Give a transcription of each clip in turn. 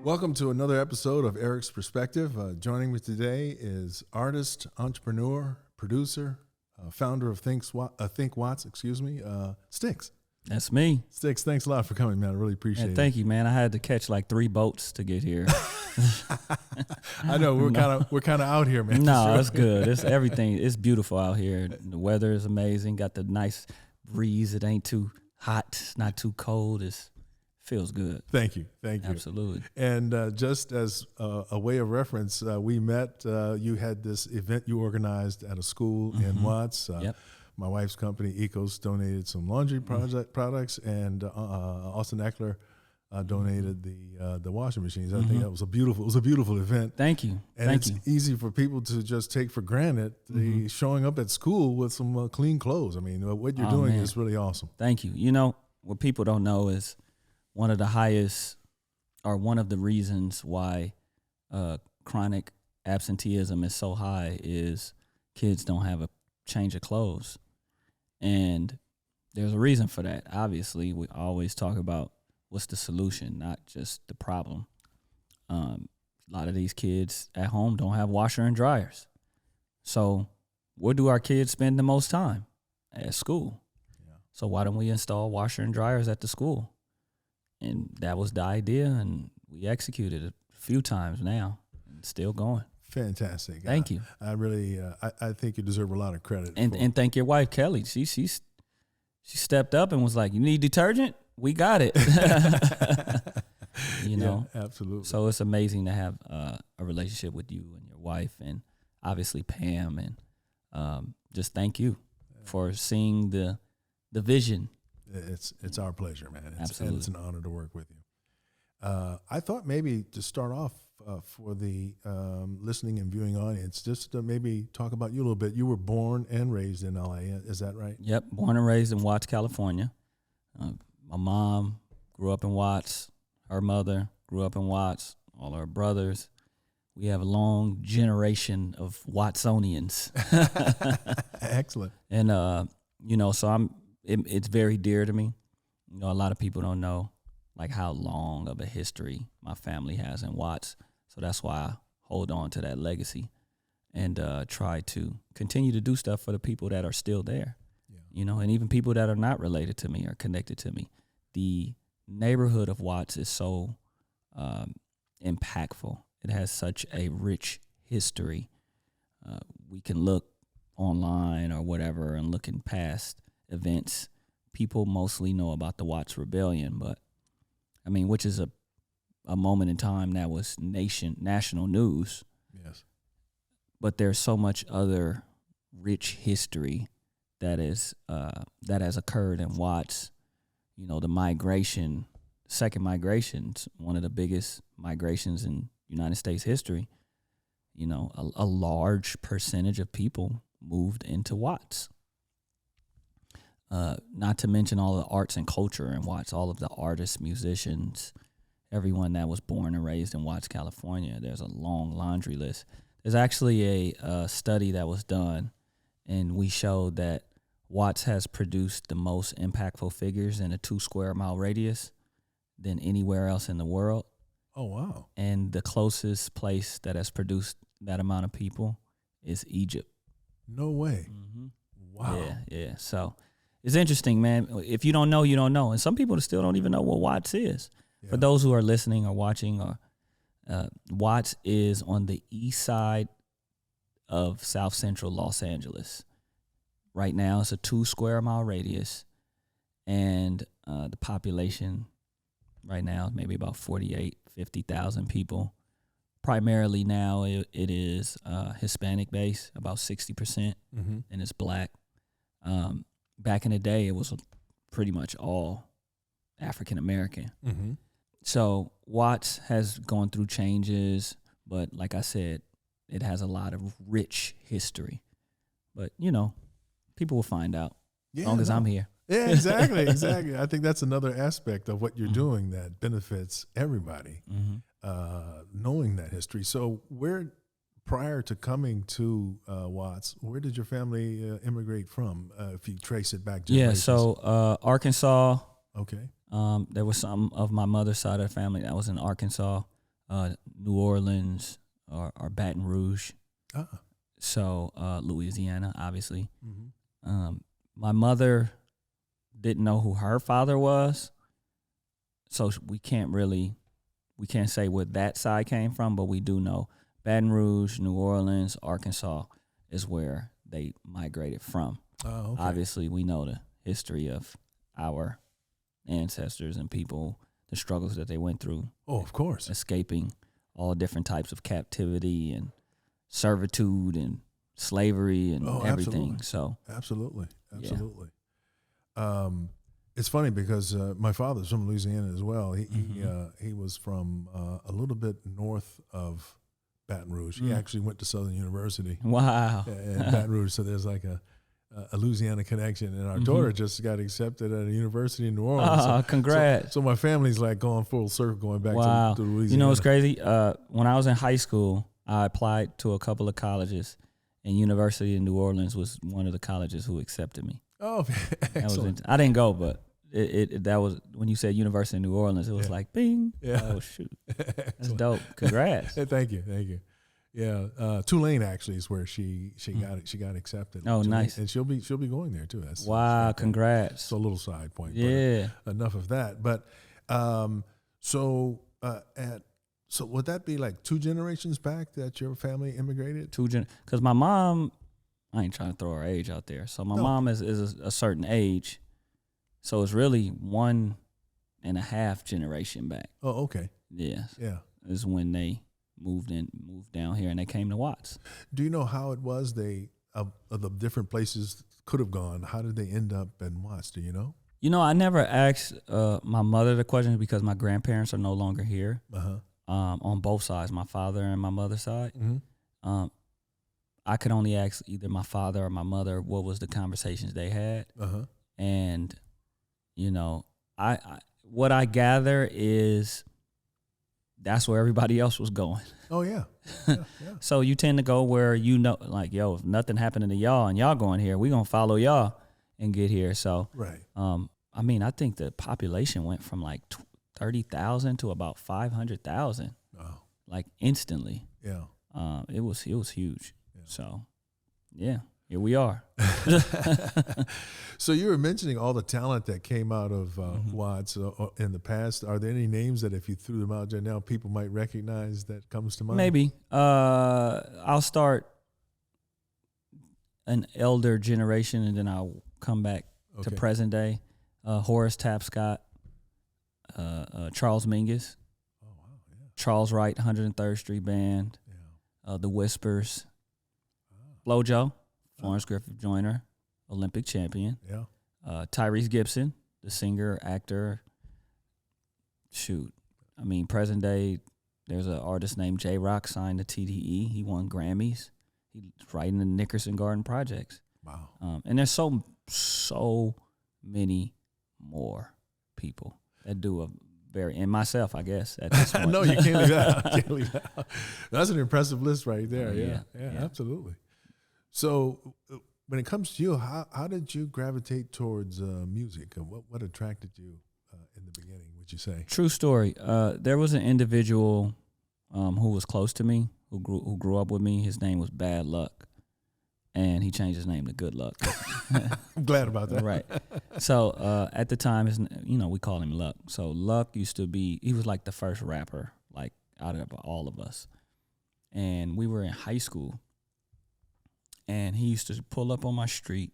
Welcome to another episode of Eric's Perspective. Joining me today is artist, entrepreneur, producer, founder of Think Watts, Stix. That's me. Stix, thanks a lot for coming, man. I really appreciate it. Thank you, man. I had to catch like 3 boats to get here. I know we're kind of out here, man. No, it's good. It's everything. It's beautiful out here. The weather is amazing. Got the nice breeze. It ain't too hot, not too cold. It feels good. Thank you. Absolutely. And just as a way of reference, we met. You had this event you organized at a school in Watts. Yep. My wife's company, Ecos, donated some laundry products, and Austin Eckler donated the washing machines. I think that was a beautiful event. Thank you. And it's easy for people to just take for granted the showing up at school with some clean clothes. I mean, what you're doing is really awesome. Thank you. You know, what people don't know is one of the reasons why chronic absenteeism is so high is kids don't have a change of clothes. And there's a reason for that. Obviously, we always talk about what's the solution, not just the problem. A lot of these kids at home don't have washer and dryers. So where do our kids spend the most time? At school. Yeah. So why don't we install washer and dryers at the school? And that was the idea, and we executed it a few times now, and still going. Fantastic. Thank you. I really, I think you deserve a lot of credit. And thank your wife, Kelly. She stepped up and was like, "You need detergent? We got it." You know, yeah, absolutely. So it's amazing to have a relationship with you and your wife, and obviously Pam, and just thank you for seeing the vision. It's our pleasure, man. Absolutely. It's an honor to work with you. I thought maybe to start off for the listening and viewing audience, just to maybe talk about you a little bit. You were born and raised in LA, is that right? Yep, born and raised in Watts, California. My mom grew up in Watts. Her mother grew up in Watts. All her brothers. We have a long generation of Watsonians. Excellent. And so it's very dear to me. You know, a lot of people don't know like how long of a history my family has in Watts. So that's why I hold on to that legacy and try to continue to do stuff for the people that are still there. Yeah. You know, and even people that are not related to me or connected to me. The neighborhood of Watts is so impactful. It has such a rich history. We can look online or whatever and looking past events. People mostly know about the Watts Rebellion, but I mean, which is a moment in time that was national news. Yes. But there's so much other rich history that has occurred in Watts. You know, the second migration's one of the biggest migrations in United States history. You know, a large percentage of people moved into Watts. Not to mention all the arts and culture in Watts, all of the artists, musicians, everyone that was born and raised in Watts, California. There's a long laundry list. There's actually a study that was done, and we showed that Watts has produced the most impactful figures in a 2 square mile radius than anywhere else in the world. Oh, wow. And the closest place that has produced that amount of people is Egypt. No way. Mm-hmm. Wow. Yeah. So it's interesting, man. If you don't know, you don't know. And some people still don't even know what Watts is. Yeah. For those who are listening or watching, Watts is on the east side of South Central Los Angeles. Right now, it's a 2 square mile radius, and the population right now is maybe about 50,000 people. Primarily now, it is Hispanic based, about 60%, and it's black. Back in the day, it was pretty much all African American. Mm-hmm. So Watts has gone through changes, but like I said, it has a lot of rich history. But, you know, people will find out as long as I'm here. Yeah, exactly. I think that's another aspect of what you're doing that benefits everybody, knowing that history. So prior to coming to Watts, where did your family immigrate from, if you trace it back generations? Yeah, so Arkansas. Okay. There was some of my mother's side of the family that was in Arkansas. New Orleans or Baton Rouge. Ah. So Louisiana, obviously. Mm-hmm. My mother didn't know who her father was, so we can't say where that side came from, but we do know Baton Rouge, New Orleans, Arkansas is where they migrated from. Oh, okay. Obviously, we know the history of our ancestors and people, the struggles that they went through. Oh, of course. Escaping all different types of captivity and servitude and slavery and everything. Absolutely. So Absolutely. It's funny because my father's from Louisiana as well. He was from a little bit north of Baton Rouge. He actually went to Southern University. Wow. In Baton Rouge. So there's like a Louisiana connection. And our daughter just got accepted at a university in New Orleans. Oh, congrats. So my family's like going full circle, going back to Louisiana. You know what's crazy? When I was in high school, I applied to a couple of colleges, and University in New Orleans was one of the colleges who accepted me. Oh, excellent. I didn't go, but that was when you said University of New Orleans, it was like bing. Yeah. Oh shoot. That's dope. Congrats. Thank you. Yeah. Tulane actually is where she got accepted. Oh, Tulane, nice. and she'll be going there too. Wow, congrats. So a little side point. Yeah. But enough of that. But so would that be like 2 generations back that your family immigrated? Because my mom, I ain't trying to throw her age out there. So my mom is a certain age. So it's really 1.5 generation back. Oh, okay. Yeah. Yeah. Is when they moved down here and they came to Watts. Do you know how it was of the different places could have gone? How did they end up in Watts? Do you know? You know, I never asked my mother the question because my grandparents are no longer here. Uh-huh. On both sides, my father and my mother's side. Mm-hmm. I could only ask either my father or my mother what was the conversations they had. Uh-huh. And, you know, I what I gather is that's where everybody else was going. Oh, yeah. So you tend to go where you know, like, yo, if nothing happening to y'all and y'all going here, we going to follow y'all and get here. So, right. I mean, I think the population went from like 30,000 to about 500,000, like instantly. Yeah. It was huge. Yeah. So, yeah, here we are. So you were mentioning all the talent that came out of Watts in the past. Are there any names that if you threw them out there now, people might recognize that comes to mind? Maybe. I'll start an elder generation and then I'll come back to present day. Horace Tapscott, Charles Mingus, Charles Wright, 103rd Street Band, The Whispers, Flo-Jo, Florence Griffith Joyner, Olympic champion. Yeah. Tyrese Gibson, the singer, actor. Shoot. I mean, present day, there's an artist named J-Rock signed to TDE. He won Grammys. He's writing the Nickerson Garden Projects. Wow. And there's so many more people that do a and myself, I guess, at this point. No, you can't leave that out. That's an impressive list right there. Yeah, absolutely. So when it comes to you, how did you gravitate towards music? What attracted you in the beginning, would you say? True story. There was an individual who was close to me, who grew up with me. His name was Bad Luck, and he changed his name to Good Luck. I'm glad about that. Right. So at the time, we call him Luck. So Luck he was like the first rapper, like out of all of us. And we were in high school, and he used to pull up on my street,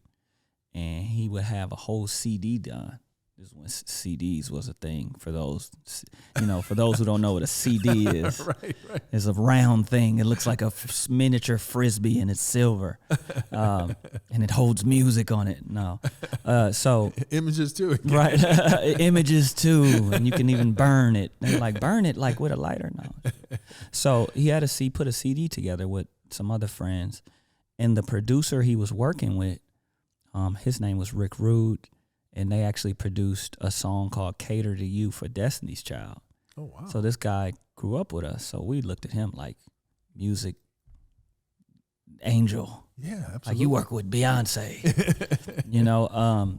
and he would have a whole CD done. This is when CDs was a thing for those, for those who don't know what a CD is. Right. It's a round thing. It looks like a miniature Frisbee, and it's silver, and it holds music on it. No, so images too. Right, images too, and you can even burn it. They're like, burn it like with a lighter. No, so he had put a CD together with some other friends, and the producer he was working with, his name was Rick Rude. And they actually produced a song called Cater to You for Destiny's Child. Oh, wow. So this guy grew up with us. So we looked at him like music angel. Yeah, absolutely. Like you work with Beyonce.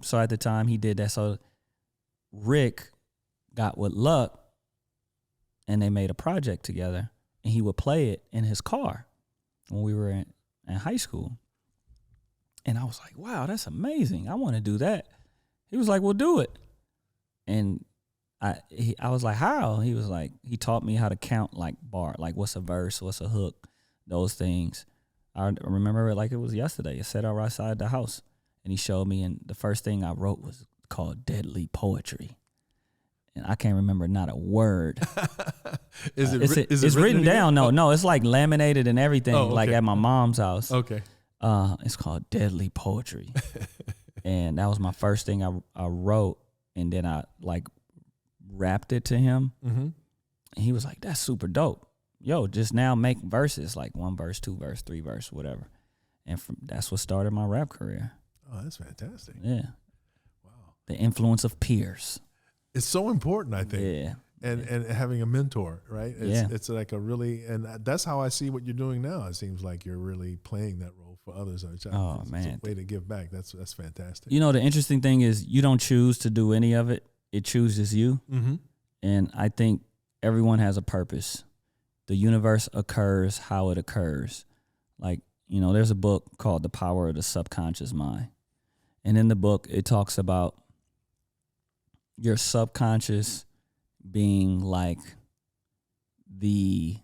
So at the time he did that. So Rick got with Luck and they made a project together, and he would play it in his car when we were in high school. And I was like, wow, that's amazing. I want to do that. He was like, well, do it. And I was like, how? He was like, he taught me how to count like what's a verse, what's a hook, those things. I remember it like it was yesterday. It sat outside the house, and he showed me, and the first thing I wrote was called Deadly Poetry. And I can't remember not a word. Is it written down? No, it's like laminated and everything, oh, okay. like at my mom's house. Okay. It's called Deadly Poetry. And that was my first thing I wrote, and then I like rapped it to him. Mm-hmm. And he was like, that's super dope. Yo, just now make verses, like 1 verse, 2 verse, 3 verse, whatever. And that's what started my rap career. Oh, that's fantastic. Yeah. Wow. The influence of peers. It's so important, I think. Yeah. And having a mentor, right? Yeah. It's like a really, and that's how I see what you're doing now. It seems like you're really playing that role for others. It's man. a way to give back. That's fantastic. You know, the interesting thing is you don't choose to do any of it. It chooses you. Mm-hmm. And I think everyone has a purpose. The universe occurs how it occurs. Like, you know, there's a book called The Power of the Subconscious Mind. And in the book, it talks about your subconscious being like the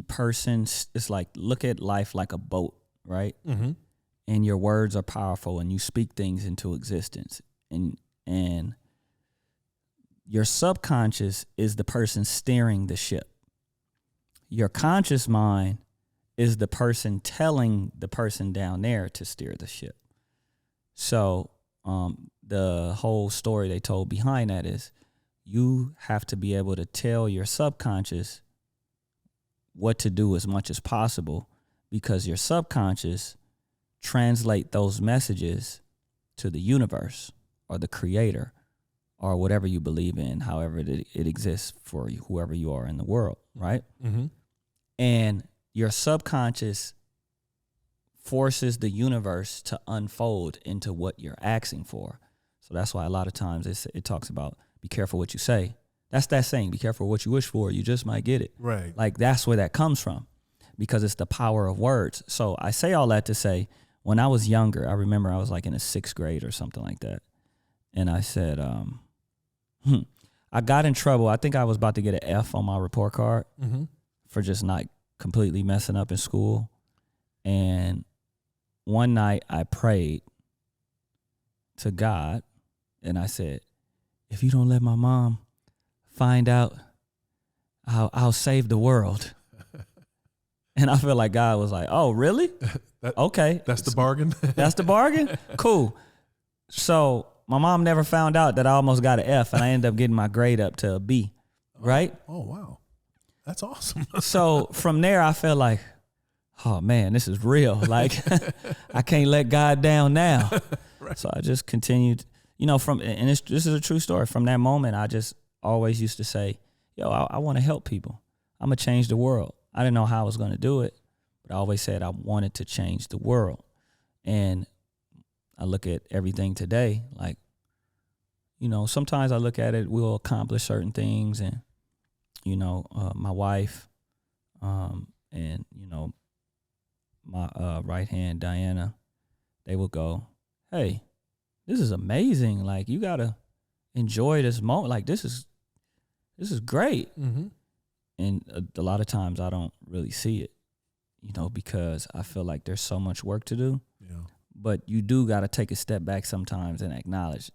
person. It's like, look at life like a boat, right? Mm-hmm. And your words are powerful, and you speak things into existence. And your subconscious is the person steering the ship. Your conscious mind is the person telling the person down there to steer the ship. So the whole story they told behind that is you have to be able to tell your subconscious what to do as much as possible, because your subconscious translate those messages to the universe or the creator or whatever you believe in, however it exists for you, whoever you are in the world, right? Mm-hmm. And your subconscious forces the universe to unfold into what you're asking for. So that's why a lot of times it talks about be careful what you say. That's that saying, be careful what you wish for, you just might get it. Right. Like that's where that comes from, because it's the power of words. So I say all that to say, when I was younger, I remember I was like in the 6th grade or something like that. And I said, I got in trouble. I think I was about to get an F on my report card mm-hmm. for just not completely messing up in school. And one night I prayed to God, and I said, if you don't let my mom find out, I'll save the world. And I feel like God was like, oh, really? Okay. That's the bargain? That's the bargain? Cool. So my mom never found out that I almost got an F, and I ended up getting my grade up to a B, right? Oh, wow. That's awesome. So from there, I felt like, oh, man, this is real. Like, I can't let God down now. Right. So I just continued, you know, this is a true story. From that moment, I just always used to say, yo, I want to help people. I'm going to change the world. I didn't know how I was going to do it, but I always said I wanted to change the world. And I look at everything today, like, you know, sometimes I look at it, we'll accomplish certain things, and, you know, my wife, and, you know, my right hand, Diana, they will go, hey, this is amazing. Like, you got to enjoy this moment. Like, this is great. Mm-hmm. And a lot of times I don't really see it, you know, because I feel like there's so much work to do. Yeah. But you do got to take a step back sometimes and acknowledge.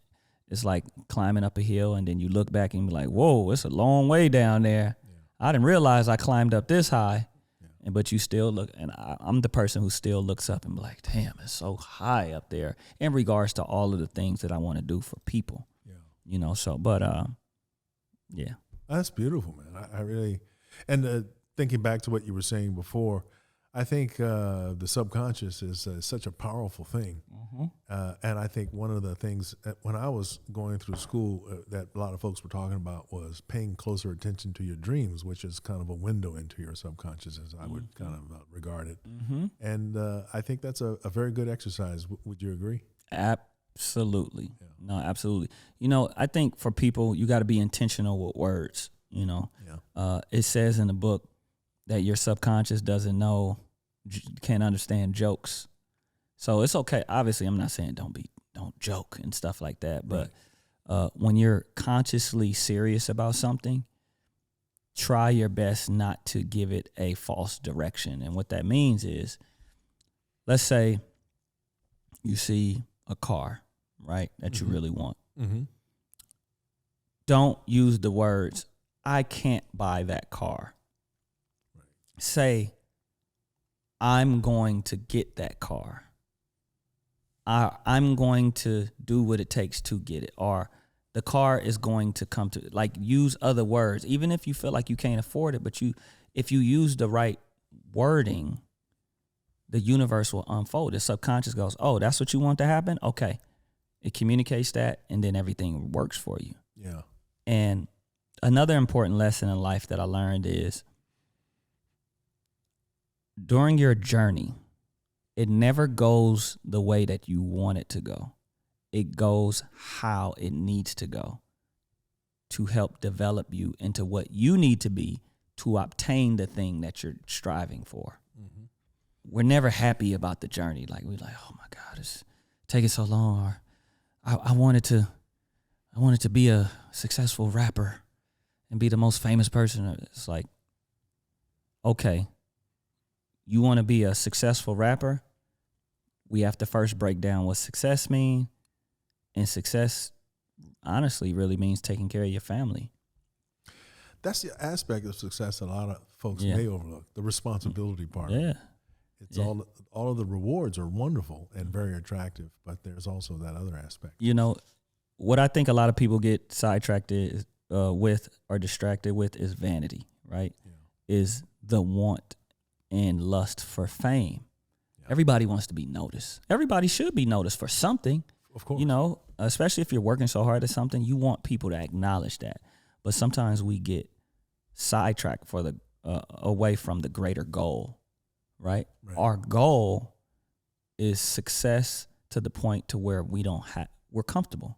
It's like climbing up a hill, and then you look back and be like, whoa, it's a long way down there. Yeah. I didn't realize I climbed up this high. Yeah. But you still look, and I'm the person who still looks up and be like, damn, it's so high up there in regards to all of the things that I want to do for people. Yeah. You know, so, but, yeah. That's beautiful, man. I really, and thinking back to what you were saying before, I think the subconscious is such a powerful thing. Mm-hmm. And I think one of the things when I was going through school that a lot of folks were talking about was paying closer attention to your dreams, which is kind of a window into your subconscious, as I would kind of regard it. Mm-hmm. And I think that's a very good exercise. Would you agree? Absolutely. Yeah. No, absolutely. You know, I think for people, you got to be intentional with words. You know, Yeah. it says in the book that your subconscious doesn't know, can't understand jokes. So it's okay. Obviously, I'm not saying don't joke and stuff like that. But when you're consciously serious about something, try your best not to give it a false direction. And what that means is, let's say you see a car, right, that you really want. Mm-hmm. Don't use the words, I can't buy that car. Right. Say, I'm going to get that car. I'm going to do what it takes to get it. Or the car is going to come to, like, use other words. Even if you feel like you can't afford it, but if you use the right wording, the universe will unfold. The subconscious goes, oh, that's what you want to happen? Okay. It communicates that, and then everything works for you. Yeah. And another important lesson in life that I learned is, during your journey, it never goes the way that you want it to go. It goes how it needs to go to help develop you into what you need to be to obtain the thing that you're striving for. Mm-hmm. We're never happy about the journey. Like, we're like, oh my God, it's taking so long. Or I wanted to be a successful rapper and be the most famous person. It's like, okay, you want to be a successful rapper? We have to first break down what success means. And success, honestly, really means taking care of your family. That's the aspect of success that a lot of folks may overlook, the responsibility part. Yeah. It's all of the rewards are wonderful and very attractive, but there's also that other aspect. You know, what I think a lot of people get sidetracked with or distracted with is vanity, right? Yeah. Is the want and lust for fame. Yeah. Everybody wants to be noticed. Everybody should be noticed for something. Of course. You know, especially if you're working so hard at something, you want people to acknowledge that. But sometimes we get sidetracked for the away from the greater goal, right? Our goal is success to the point to where we're comfortable.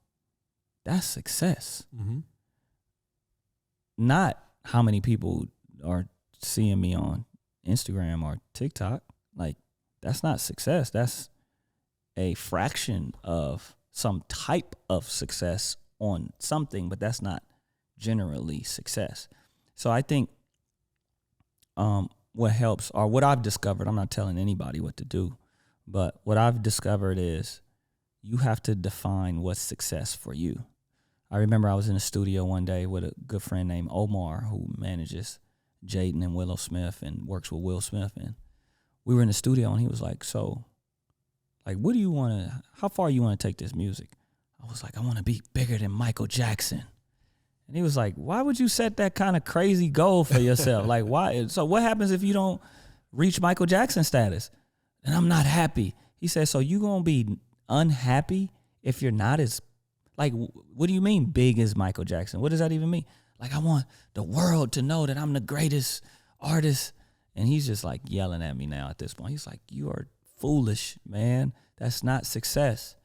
That's success. Mm-hmm. Not how many people are seeing me on Instagram or TikTok. Like, that's not success. That's a fraction of some type of success on something, but that's not generally success. So I think what helps, or what I've discovered, I'm not telling anybody what to do, but what I've discovered is you have to define what's success for you. I remember I was in a studio one day with a good friend named Omar, who manages Jaden and Willow Smith and works with Will Smith. And we were in the studio, and he was like, so, like, how far you want to take this music? I was like, I want to be bigger than Michael Jackson. And he was like, why would you set that kind of crazy goal for yourself? Like, why? So what happens if you don't reach Michael Jackson status? And I'm not happy. He said, so you going to be unhappy if you're not as, like, what do you mean big as Michael Jackson? What does that even mean? Like, I want the world to know that I'm the greatest artist. And he's just like yelling at me now at this point. He's like, you are foolish, man. That's not success.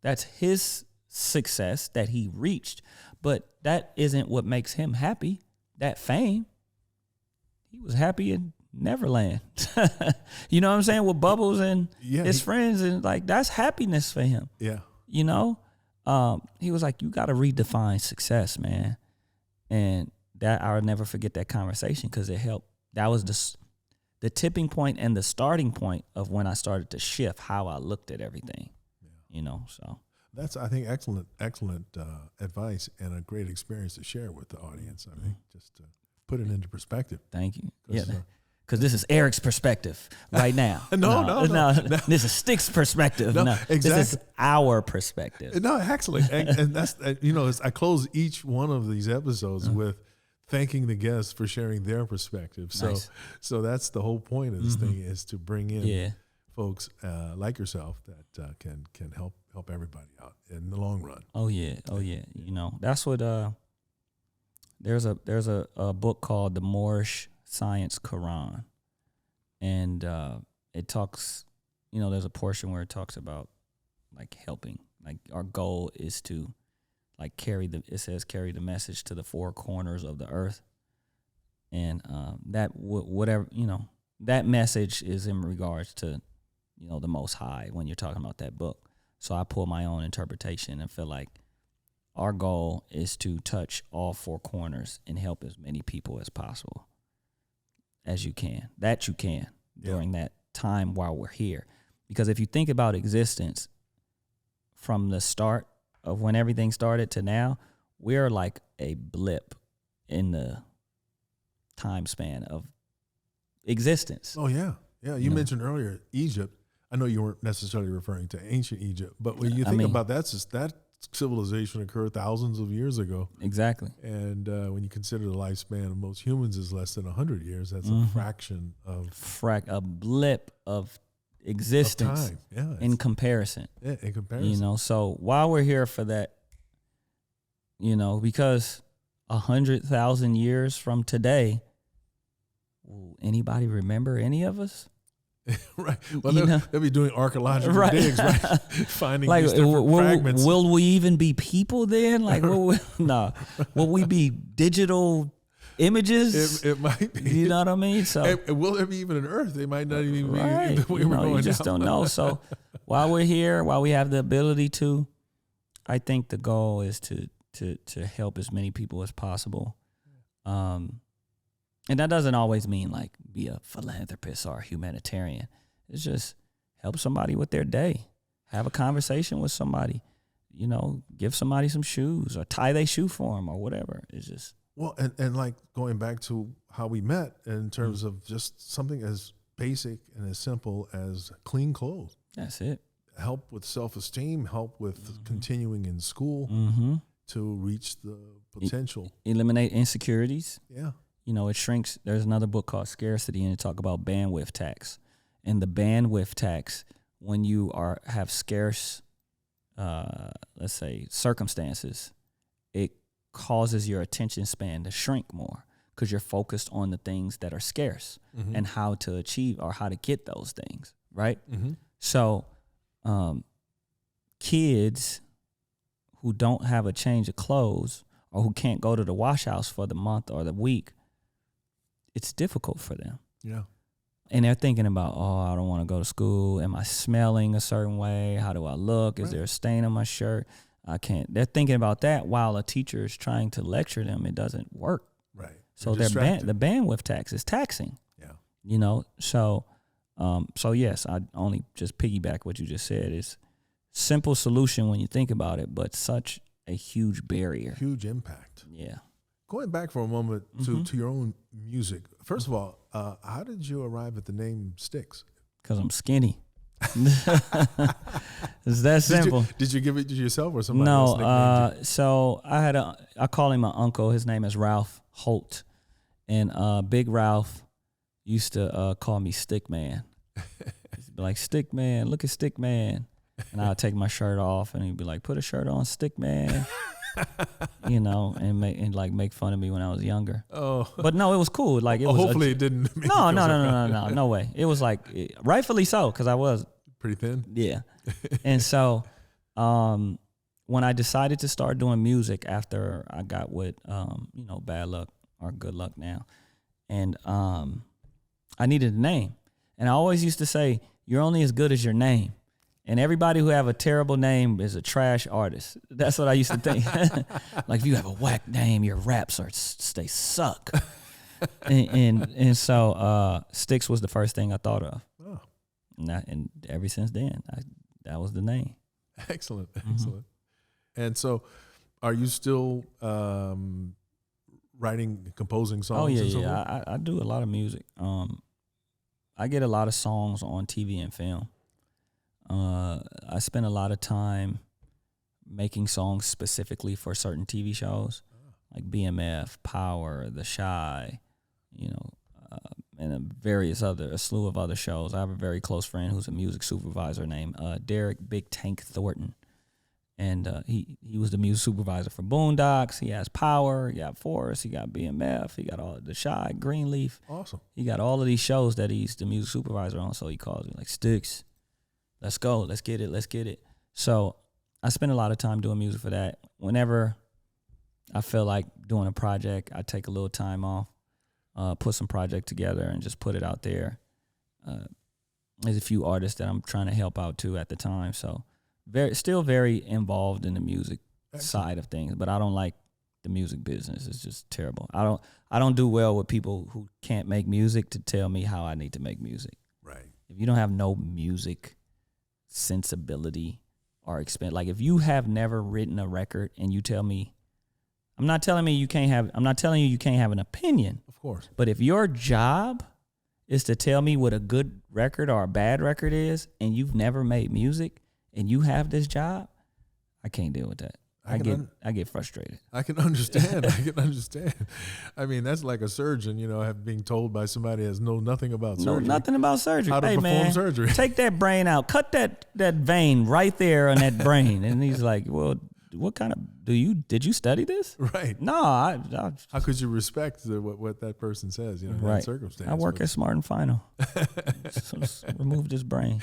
That's his success that he reached. But that isn't what makes him happy, that fame. He was happy in Neverland. You know what I'm saying? With Bubbles and his friends. And, like, that's happiness for him. Yeah. You know? He was like, you got to redefine success, man. And that, I'll never forget that conversation, because it helped. That was the tipping point and the starting point of when I started to shift how I looked at everything. Yeah. You know, so. That's, I think, excellent advice and a great experience to share with the audience. I think just to put it into perspective. Thank you. Yeah, because this is Eric's perspective right now. No. This is Stix' perspective. No, exactly. This is our perspective. No, excellent. And that's, I close each one of these episodes with thanking the guests for sharing their perspective. So, nice. So that's the whole point of this thing, is to bring in folks like yourself that can help everybody out in the long run. Oh yeah. You know, that's what. There's a book called The Moorish Science Quran, and it talks. There's a portion where it talks about, like, helping. Like, our goal is to, like it says carry the message to the four corners of the earth. And whatever, that message is in regards to, the Most High when you're talking about that book. So I pull my own interpretation and feel like our goal is to touch all four corners and help as many people as possible as you can, during that time while we're here. Because if you think about existence from the start of when everything started to now, we're like a blip in the time span of existence. Oh, yeah. Yeah, you mentioned earlier Egypt. I know you weren't necessarily referring to ancient Egypt, but when you think about that civilization occurred thousands of years ago. Exactly. And when you consider the lifespan of most humans is less than 100 years, that's a fraction of... a blip of existence of time. In comparison. Yeah, in comparison. So while we're here for that, because 100,000 years from today, will anybody remember any of us? Right. Well, they'll be doing archaeological digs, right? Finding these different fragments. Will we even be people then? Like, will we be digital images? It might be. You know what I mean? So, and will there be even an Earth? They might not even be the way we're going. You just don't know. So, while we're here, while we have the ability to, I think the goal is to help as many people as possible. And that doesn't always mean like be a philanthropist or a humanitarian. It's just help somebody with their day. Have a conversation with somebody. Give somebody some shoes or tie their shoe for them or whatever. It's just... Well, and like going back to how we met in terms of just something as basic and as simple as clean clothes. That's it. Help with self-esteem, help with continuing in school to reach the potential. Eliminate insecurities. Yeah. It shrinks. There's another book called Scarcity, and it talk about bandwidth tax. And the bandwidth tax, when you have scarce, let's say, circumstances, it causes your attention span to shrink more because you're focused on the things that are scarce and how to achieve or how to get those things, right? So kids who don't have a change of clothes or who can't go to the wash house for the month or the week, it's difficult for them. Yeah. And they're thinking about, I don't want to go to school. Am I smelling a certain way? How do I look? Is there a stain on my shirt? I can't. They're thinking about that while a teacher is trying to lecture them. It doesn't work. Right. So the bandwidth tax is taxing. Yeah. So yes, I only just piggyback what you just said. It's simple solution when you think about it, but such a huge barrier. Huge impact. Yeah. Going back for a moment to your own music. First of all, how did you arrive at the name Stix? Because I'm skinny. It's that simple. Did you give it to yourself or somebody else? No. So I call him my uncle. His name is Ralph Holt. And Big Ralph used to call me Stick Man. He'd be like, Stick Man, look at Stick Man. And I'd take my shirt off and he'd be like, put a shirt on, Stick Man. And make fun of me when I was younger. Oh, but no, it was cool. Like it was. Hopefully, it didn't. No way. It was like rightfully so because I was pretty thin. Yeah, and so when I decided to start doing music after I got with bad luck or good luck now, and I needed a name, and I always used to say you're only as good as your name. And everybody who have a terrible name is a trash artist. That's what I used to think. Like if you have a whack name, your raps they suck. and so Stix was the first thing I thought of. Oh. And ever since then, that was the name. Excellent. And so, are you still writing, composing songs? Oh yeah. I do a lot of music. I get a lot of songs on TV and film. I spend a lot of time making songs specifically for certain TV shows, like BMF, Power, The Chi, and a slew of other shows. I have a very close friend who's a music supervisor named Derek Big Tank Thornton, and he was the music supervisor for Boondocks. He has Power, he got Forrest, he got BMF, he got all The Chi, Greenleaf. Awesome. He got all of these shows that he's the music supervisor on. So he calls me like Stix. Let's go. Let's get it. So I spend a lot of time doing music for that. Whenever I feel like doing a project, I take a little time off, put some project together, and just put it out there. There's a few artists that I'm trying to help out too at the time, so still very involved in the music side of things. But I don't like the music business. It's just terrible. I don't do well with people who can't make music to tell me how I need to make music. Right. If you don't have no music sensibility or like if you have never written a record and you tell me, I'm not telling you you can't have an opinion. Of course. But if your job is to tell me what a good record or a bad record is, and you've never made music and you have this job, I can't deal with that. I get frustrated. I can understand. I can understand. I mean, that's like a surgeon, being told by somebody that knows nothing about surgery. Know nothing about surgery. How to perform surgery. Take that brain out. Cut that vein right there on that brain. And he's like, well, what kind of did you study this? Right. No, how could you respect what that person says, in that circumstance? I work at Smart and Final. So remove this brain.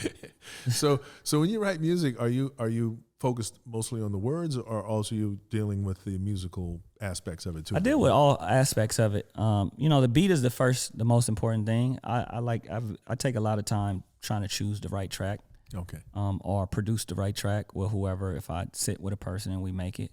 So when you write music, are you focused mostly on the words, or also you dealing with the musical aspects of it too? I deal with all aspects of it. The beat is the most important thing. I take a lot of time trying to choose the right track. Okay. Or produce the right track with whoever. If I sit with a person and we make it,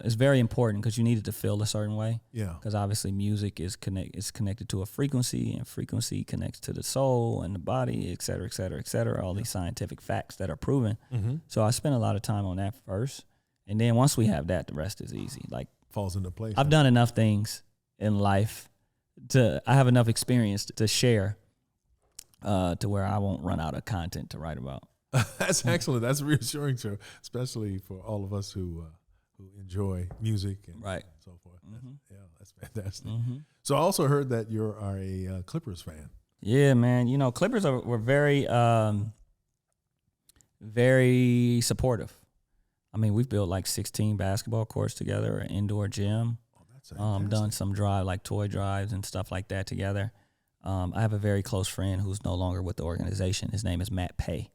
it's very important because you need it to feel a certain way. Yeah. Because obviously music is connected to a frequency, and frequency connects to the soul and the body, et cetera, et cetera, et cetera. All these scientific facts that are proven. Mm-hmm. So I spend a lot of time on that first, and then once we have that, the rest is easy. Like falls into place. I've done enough things in life I have enough experience to share. To where I won't run out of content to write about. That's excellent. That's reassuring, too, especially for all of us who enjoy music and so forth. Mm-hmm. That's fantastic. Mm-hmm. So I also heard that you are a Clippers fan. Yeah, man. Clippers were very, very supportive. I mean, we've built like 16 basketball courts together, an indoor gym. Oh, that's fantastic. Done some toy drives and stuff like that together. I have a very close friend who's no longer with the organization. His name is Matt Pay.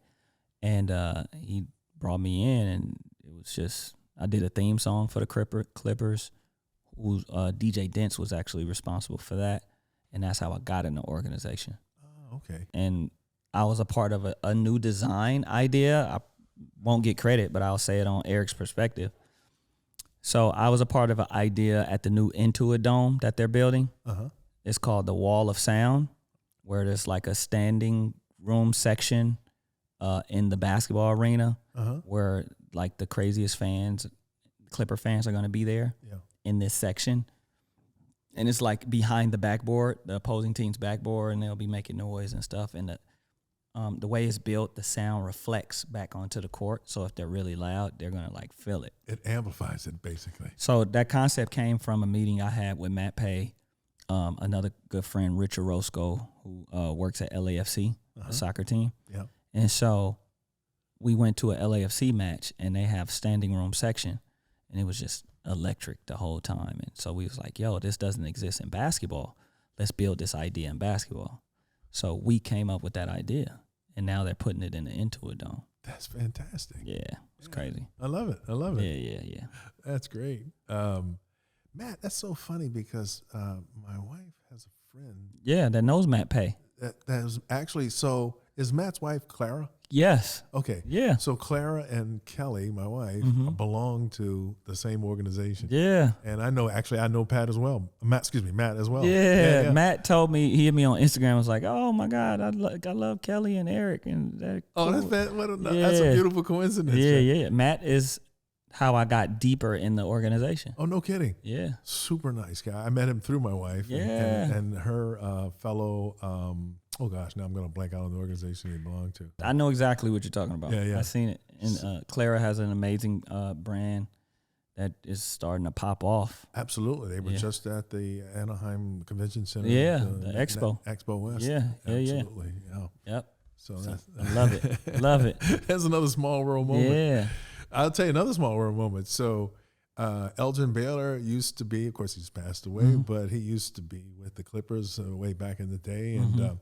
And he brought me in, and it was just, I did a theme song for the Clippers. DJ Dents was actually responsible for that. And that's how I got in the organization. Oh, okay. And I was a part of a new design idea. I won't get credit, but I'll say it on Eric's perspective. So I was a part of an idea at the new Intuit Dome that they're building. Uh-huh. It's called the Wall of Sound, where there's like a standing room section in the basketball arena where like the craziest fans, Clipper fans, are going to be there in this section. And it's like behind the backboard, the opposing team's backboard, and they'll be making noise and stuff. And the way it's built, the sound reflects back onto the court. So if they're really loud, they're going to like feel it. It amplifies it, basically. So that concept came from a meeting I had with Matt Pay. Another good friend, Richard Roscoe, who works at LAFC, a soccer team. Yeah. And so we went to a LAFC match, and they have standing room section, and it was just electric the whole time. And so we was like, yo, this doesn't exist in basketball. Let's build this idea in basketball. So we came up with that idea, and now they're putting it in the Intuit Dome. That's fantastic. Yeah, it's crazy. I love it. Yeah. That's great. Matt, that's so funny because my wife has a friend. Yeah, that knows Matt Pay. That is actually, so is Matt's wife Clara? Yes. Okay. Yeah. So Clara and Kelly, my wife, belong to the same organization. Yeah. And I know Pat as well. Matt as well. Yeah. Matt told me, he hit me on Instagram, was like, oh my God, I love Kelly and Eric. And cool. That's a beautiful coincidence. Yeah. Matt is how I got deeper in the organization. Oh, no kidding. Yeah. Super nice guy. I met him through my wife. Yeah. And her fellow, oh gosh, now I'm going to blank out on the organization he belonged to. I know exactly what you're talking about. Yeah. I've seen it. And Clara has an amazing brand that is starting to pop off. Absolutely. They were just at the Anaheim Convention Center. Yeah, the Expo. Expo West. Yeah. Absolutely. Yeah. Yep. So I love it. Love it. That's another small world moment. Yeah. I'll tell you another small world moment. So Elgin Baylor used to be, of course, he's passed away, but he used to be with the Clippers way back in the day. And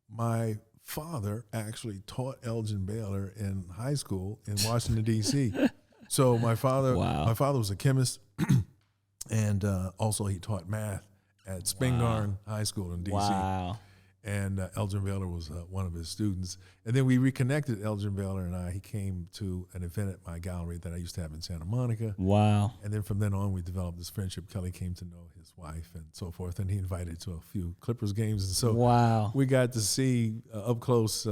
my father actually taught Elgin Baylor in high school in Washington, D.C. So my father was a chemist, and also he taught math at Spingarn High School in D.C. Wow. And Elgin Baylor was one of his students. And then we reconnected, Elgin Baylor and I. He came to an event at my gallery that I used to have in Santa Monica. Wow. And then from then on, we developed this friendship. Kelly came to know his wife and so forth, and he invited to a few Clippers games. And so we got to see up close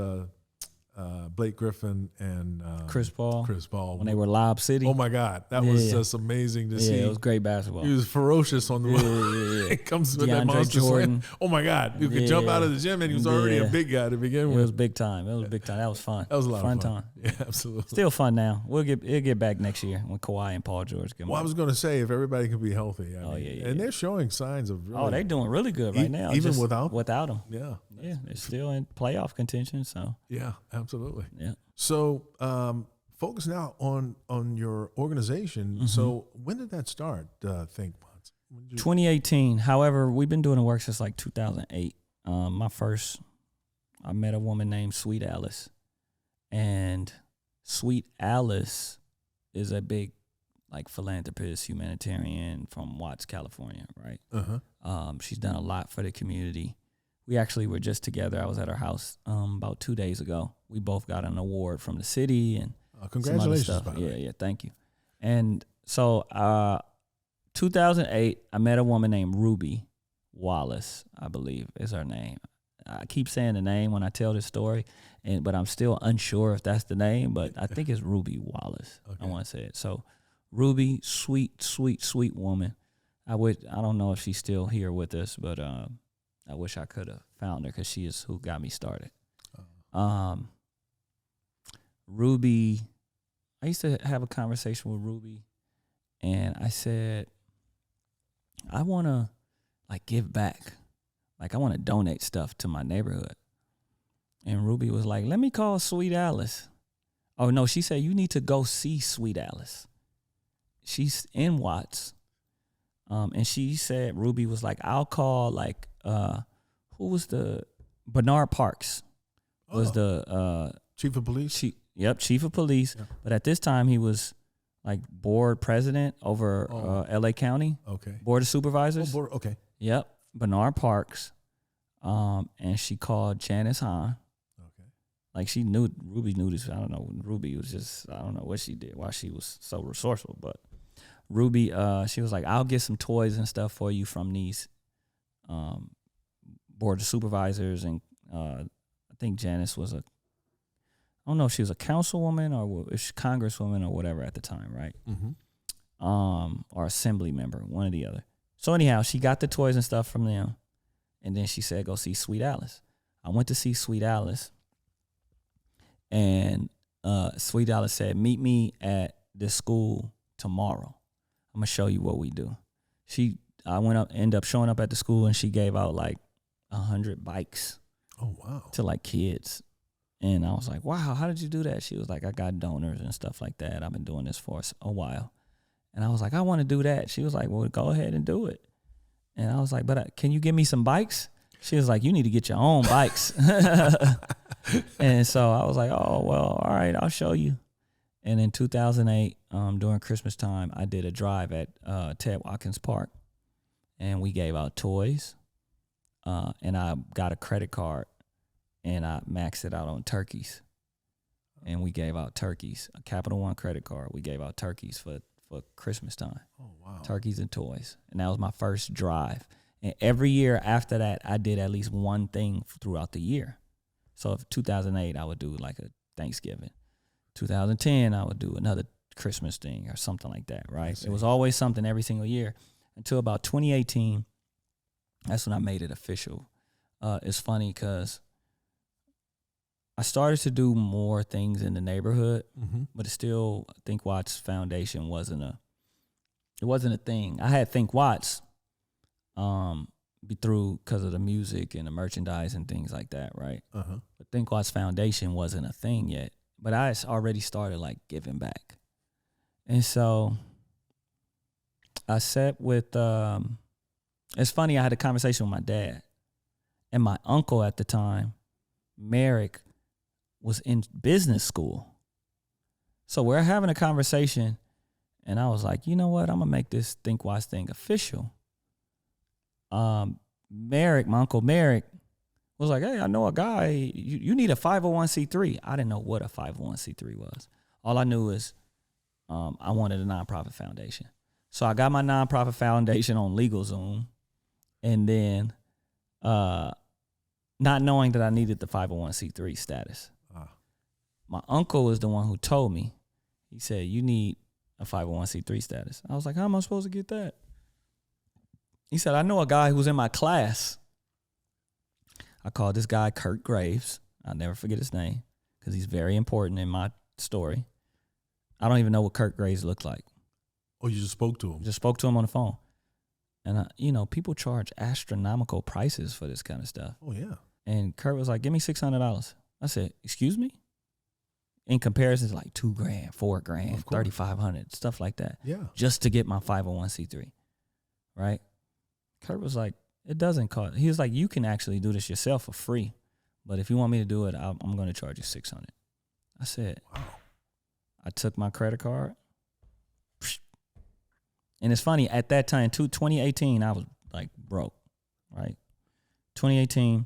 Blake Griffin and Chris Paul when they were Lob City. Oh my God, that was just amazing to see. Yeah, it was great basketball. He was ferocious on the yeah. It comes with DeAndre that monster Jordan. slam. Oh my God, you could jump out of the gym, and he was already a big guy to begin with. It was big time. That was fun. That was a lot of fun time. Yeah, absolutely. Still fun now. It'll get back next year when Kawhi and Paul George get. Well, I was going to say if everybody can be healthy. And they're showing signs of. Really, they're doing really good right now, even just without them. Yeah, they're still in playoff contention. So yeah, absolutely. Yeah. So focus now on your organization. Mm-hmm. So when did that start? Think Pots. 2018. However, we've been doing the work since like 2008. I met a woman named Sweet Alice, and Sweet Alice is a big like philanthropist, humanitarian from Watts, California, right? Uh-huh. She's done a lot for the community. We actually were just together. I was at her house about 2 days ago. We both got an award from the city and congratulations, some other stuff. Yeah, thank you. And so 2008, I met a woman named Ruby Wallace, I believe is her name. I keep saying the name when I tell this story, but I'm still unsure if that's the name, but I think it's Ruby Wallace. Okay. I want to say it. So Ruby, sweet, sweet, sweet woman. I don't know if she's still here with us, but I wish I could have found her because she is who got me started. Ruby, I used to have a conversation with Ruby, and I said, I want to like give back. Like I want to donate stuff to my neighborhood. And Ruby was like, let me call Sweet Alice. Oh, no, she said, you need to go see Sweet Alice. She's in Watts. And she said, Ruby was like, I'll call like, who was Bernard Parks was the chief of police? Chief of police. Yeah. But at this time, he was like board president over LA County. Okay. Board of supervisors. Okay. Yep. Bernard Parks. And she called Janice Hahn. Okay. Like Ruby knew this. I don't know. Ruby was just, I don't know what she did, why she was so resourceful. But Ruby, she was like, I'll get some toys and stuff for you from these board of supervisors. And I think Janice was I don't know if she was a councilwoman or if she congresswoman or whatever at the time, right? Mm-hmm. Or assembly member, one or the other. So anyhow, she got the toys and stuff from them. And then she said, go see Sweet Alice. I went to see Sweet Alice. And Sweet Alice said, meet me at this school tomorrow. I'm going to show you what we do. I ended up showing up at the school, and she gave out like 100 bikes. Oh, wow. To like kids. And I was like, wow, how did you do that? She was like, I got donors and stuff like that. I've been doing this for a while. And I was like, I want to do that. She was like, well, go ahead and do it. And I was like, but can you give me some bikes? She was like, you need to get your own bikes. And so I was like, oh, well, all right, I'll show you. And in 2008, during Christmas time, I did a drive at Ted Watkins Park. And we gave out toys. And I got a credit card. And I maxed it out on turkeys. And we gave out turkeys. A Capital One credit card. We gave out turkeys for Christmas time. Oh, wow. Turkeys and toys. And that was my first drive. And every year after that, I did at least one thing throughout the year. So if 2008, I would do like a Thanksgiving. 2010, I would do another Christmas thing or something like that, right? It was always something every single year until about 2018. That's when I made it official. It's funny because I started to do more things in the neighborhood, but it still, Think Watts Foundation wasn't a thing. I had Think Watts because of the music and the merchandise and things like that, right? Uh-huh. But Think Watts Foundation wasn't a thing yet. But I already started like giving back. And so I sat with, it's funny, I had a conversation with my dad and my uncle at the time. Merrick was in business school. So we're having a conversation, and I was like, you know what? I'm going to make this Think Wise thing official. Merrick, my Uncle Merrick, was like, hey, I know a guy. You need a 501c3. I didn't know what a 501c3 was. All I knew is I wanted a nonprofit foundation. So I got my nonprofit foundation on LegalZoom, and then not knowing that I needed the 501c3 status. My uncle is the one who told me. He said, you need a 501c3 status. I was like, how am I supposed to get that? He said, I know a guy who's in my class. I called this guy Kurt Graves. I'll never forget his name because he's very important in my story. I don't even know what Kurt Graves looked like. Oh, you just spoke to him? Just spoke to him on the phone. And, people charge astronomical prices for this kind of stuff. Oh, yeah. And Kurt was like, give me $600. I said, excuse me? In comparison, it's like $2,000, $4,000, $3,500, stuff like that. Yeah. Just to get my 501c3, right? Kurt was like, it doesn't cost. He was like, you can actually do this yourself for free. But if you want me to do it, I'm going to charge you $600. I said, wow. I took my credit card. And it's funny, at that time, 2018, I was like broke, right? 2018,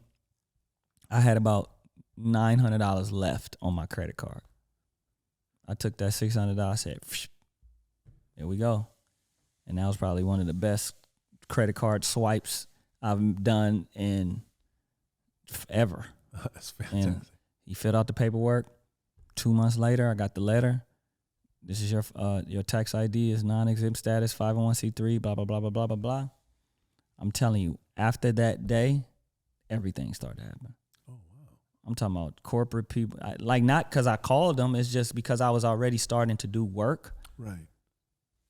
I had about $900 left on my credit card. I took that $600, I said, here we go. And that was probably one of the best credit card swipes I've done in ever. That's fantastic. And he filled out the paperwork. 2 months later, I got the letter. This is your tax ID is non-exempt status, 501c3, blah, blah, blah, blah, blah, blah, blah. I'm telling you, after that day, everything started happening. Oh, wow. I'm talking about corporate people. Not because I called them. It's just because I was already starting to do work. Right.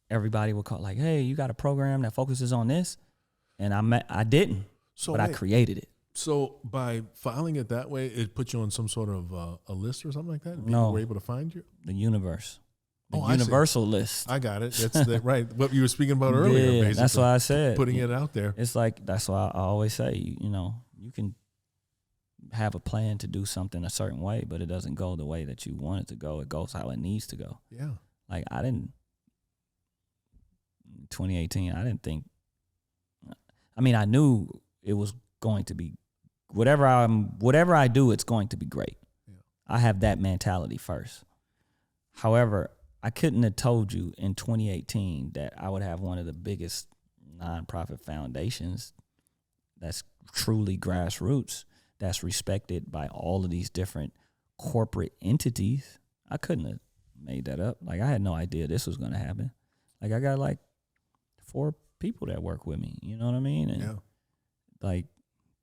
Everybody would call like, hey, you got a program that focuses on this? And I didn't, but I created it. So by filing it that way, it put you on some sort of a list or something like that? No. People were able to find you? The universe. The Oh, universal list. I got it. That's right. What you were speaking about earlier, yeah, basically. That's why I said. Putting it out there. It's like, that's why I always say, you can have a plan to do something a certain way, but it doesn't go the way that you want it to go. It goes how it needs to go. Yeah. Like in 2018, I didn't think, I knew it was going to be, whatever I do, it's going to be great. Yeah. I have that mentality first. However, I couldn't have told you in 2018 that I would have one of the biggest nonprofit foundations that's truly grassroots, that's respected by all of these different corporate entities. I couldn't have made that up. Like, I had no idea this was going to happen. Like, I got like 4 people that work with me, you know what I mean? And yeah. Like,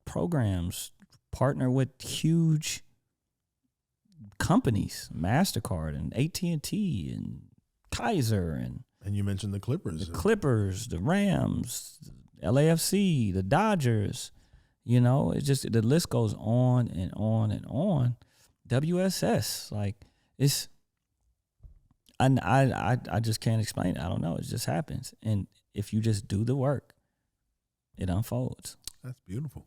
programs, partner with huge companies, MasterCard and AT&T and Kaiser and you mentioned the Clippers. The Rams, the LAFC, the Dodgers. It's just, the list goes on and on and on. WSS, like, it's, I just can't explain it. I don't know. It just happens. And if you just do the work, it unfolds. That's beautiful.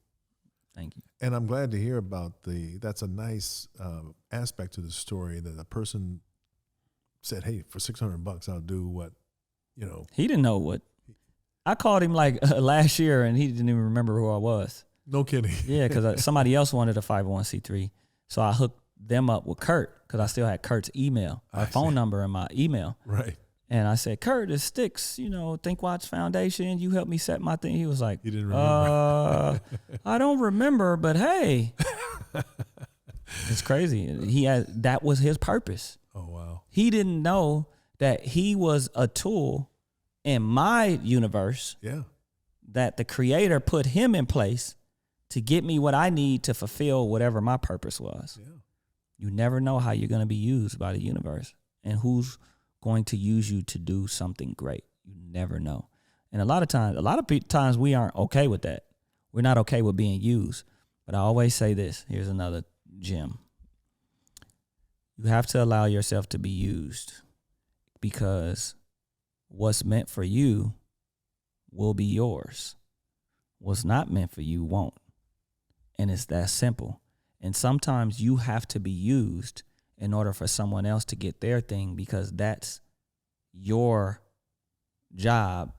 Thank you. And I'm glad to hear about that's a nice aspect to the story, that a person said, hey, for $600, I'll do what, He didn't know what. I called him like last year and he didn't even remember who I was. No kidding. Yeah, because somebody else wanted a 501c3. So I hooked them up with Kurt because I still had Kurt's email, my phone number and my email. Right. And I said, Kurt, it's Stix, Think Watch Foundation. You helped me set my thing. He was like, he didn't remember. I don't remember, but hey. It's crazy. That was his purpose. Oh, wow. He didn't know that he was a tool in my universe. Yeah. That the creator put him in place to get me what I need to fulfill whatever my purpose was. Yeah. You never know how you're going to be used by the universe and who's going to use you to do something great. You never know. And a lot of times we aren't okay with that. We're not okay with being used. But I always say this. Here's another gem. You have to allow yourself to be used, because what's meant for you will be yours. What's not meant for you won't. And it's that simple. And sometimes you have to be used in order for someone else to get their thing, because that's your job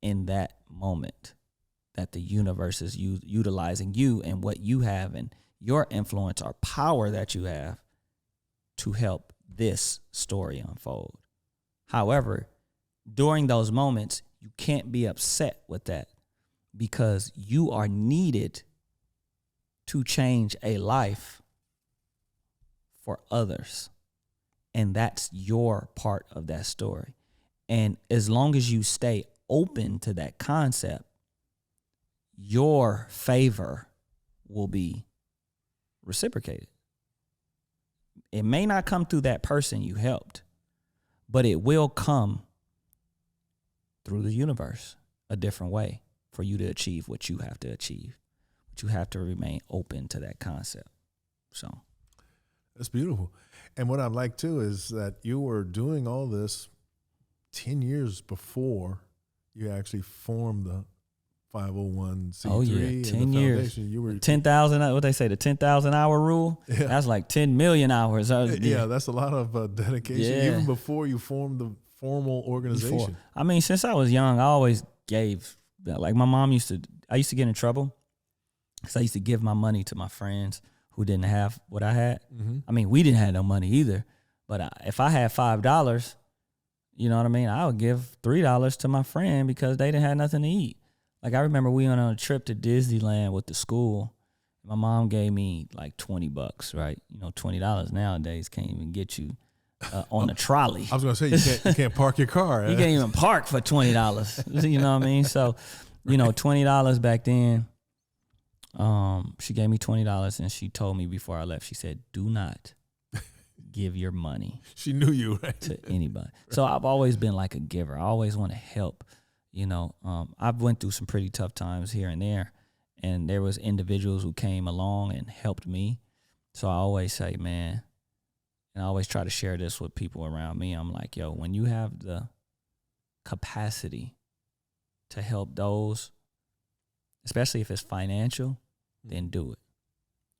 in that moment, that the universe is utilizing you and what you have and your influence or power that you have to help this story unfold. However, during those moments, you can't be upset with that, because you are needed to change a life for others. And that's your part of that story. And as long as you stay open to that concept, your favor will be reciprocated. It may not come through that person you helped, but it will come through the universe a different way for you to achieve what you have to achieve. But you have to remain open to that concept. So that's beautiful. And what I like too is that you were doing all this 10 years before you actually formed the 501c3. Oh yeah, 10 years. You were 10,000. What they say, the 10,000 hour rule. Yeah. That's like 10 million hours. Yeah, that's a lot of dedication. Yeah. Even before you formed the formal organization. I mean, since I was young, I always gave. Like my mom I used to get in trouble because I used to give my money to my friends who didn't have what I had. Mm-hmm. I mean, we didn't have no money either. But if I had $5, you know what I mean, I would give $3 to my friend because they didn't have nothing to eat. Like I remember we went on a trip to Disneyland with the school. My mom gave me like $20, right? You know, $20 nowadays can't even get you on a trolley. I was gonna say you can't park your car. You can't even park for $20. You know what I mean? So, you know, $20 back then. She gave me $20 and she told me before I left, she said, "Do not give your money." She knew you, right? To anybody. Right. So I've always been like a giver. I always want to help. You know, I've went through some pretty tough times here and there, and there was individuals who came along and helped me. So I always say, man, and I always try to share this with people around me. I'm like, yo, when you have the capacity to help those, especially if it's financial, then do it.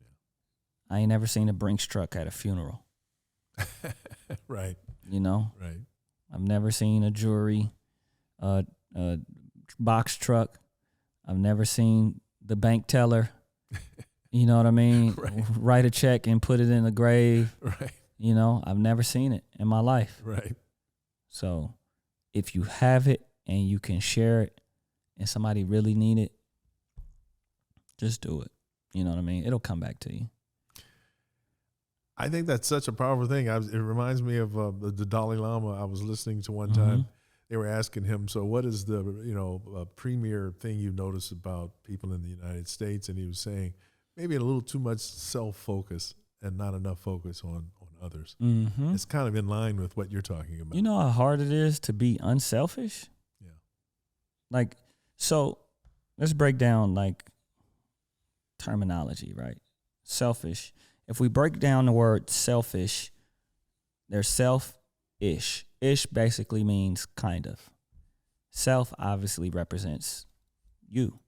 Yeah. I ain't never seen a Brinks truck at a funeral. Right. You know? Right. I've never seen a jewelry box truck. I've never seen the bank teller, you know what I mean? Right. Write a check and put it in the grave. Right. You know, I've never seen it in my life. Right. So if you have it and you can share it and somebody really need it, just do it. You know what I mean? It'll come back to you. I think that's such a powerful thing. It reminds me of the Dalai Lama I was listening to one time. They were asking him, so what is the premier thing you notice about people in the United States? And he was saying maybe a little too much self-focus and not enough focus on others. Mm-hmm. It's kind of in line with what you're talking about. You know how hard it is to be unselfish? Yeah. Like, so let's break down like terminology, right? Selfish. If we break down the word selfish, there's self-ish. Ish basically means kind of. Self obviously represents you.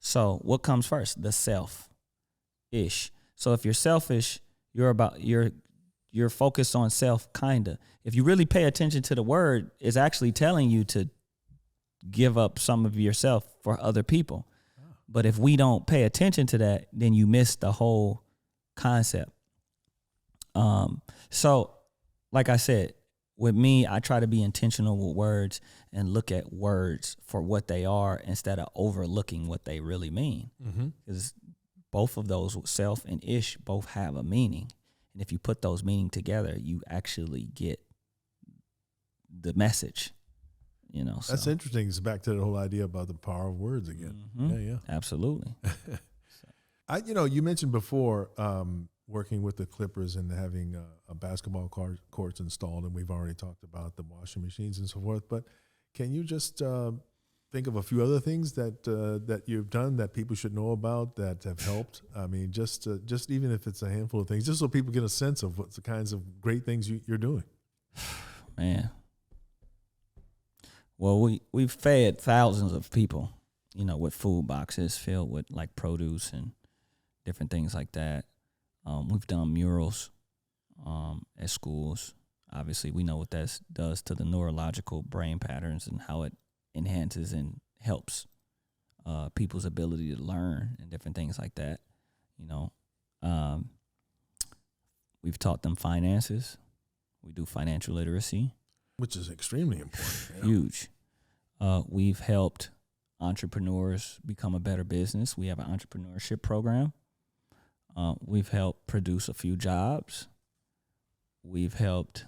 So what comes first? The self-ish. So if you're selfish, you're focused on self, kinda. If you really pay attention to the word, it's actually telling you to give up some of yourself for other people. Oh. But if we don't pay attention to that, then you miss the whole concept. So like I said, with me, I try to be intentional with words and look at words for what they are instead of overlooking what they really mean. Because both of those, self and ish, both have a meaning. And if you put those meaning together, you actually get the message. You know, that's interesting. It's back to the whole idea about the power of words again. Yeah, absolutely. You mentioned before working with the Clippers and having a basketball courts installed, and we've already talked about the washing machines and so forth. But can you just think of a few other things that you've done that people should know about that have helped? I mean, just even if it's a handful of things, just so people get a sense of what's the kinds of great things you're doing. Man, well, we've fed thousands of people, with food boxes filled with like produce and different things like that. We've done murals at schools. Obviously, we know what that does to the neurological brain patterns and how it enhances and helps people's ability to learn and different things like that. You know, we've taught them finances. We do financial literacy, which is extremely important. Yeah. Huge. We've helped entrepreneurs become a better business. We have an entrepreneurship program. We've helped produce a few jobs. We've helped,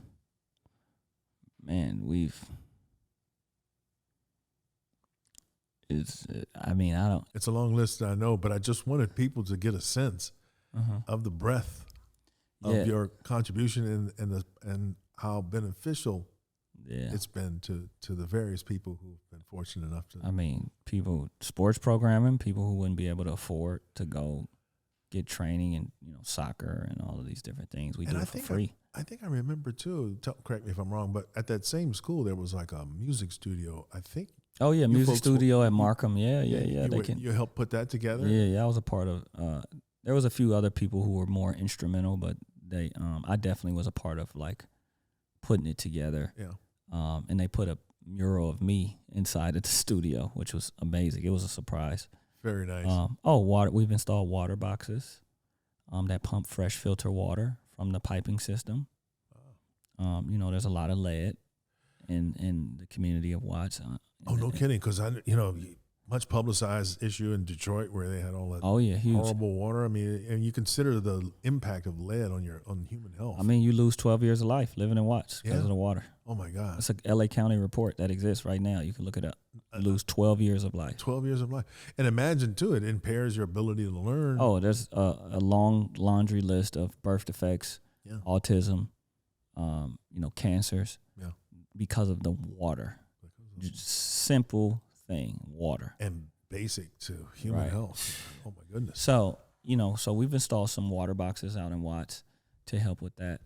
it's a long list, I know, but I just wanted people to get a sense of the breadth of your contribution and how beneficial it's been to the various people who've been fortunate enough to. Sports programming, people who wouldn't be able to afford to go get training in soccer and all of these different things. We do it for free. I think I remember too. Correct me if I'm wrong, but at that same school there was like a music studio. I think. Oh yeah, music studio at Markham. Yeah. You helped put that together. Yeah. I was a part of. There was a few other people who were more instrumental, but I definitely was a part of like putting it together. Yeah. And they put a mural of me inside of the studio, which was amazing. It was a surprise. Very nice. Water. We've installed water boxes that pump fresh filter water from the piping system. There's a lot of lead in the community of Watts. No kidding, because much publicized issue in Detroit where they had all that huge. horrible water. And you consider the impact of lead on human health. You lose 12 years of life living in Watts because of the water. Oh my God. It's a LA County report that exists right now. You can look it up. You lose 12 years of life. 12 years of life. And imagine too, it impairs your ability to learn. Oh, there's a long laundry list of birth defects, autism, cancers because of the water. Just simple thing, water. And basic to human health. Oh my goodness. So we've installed some water boxes out in Watts to help with that,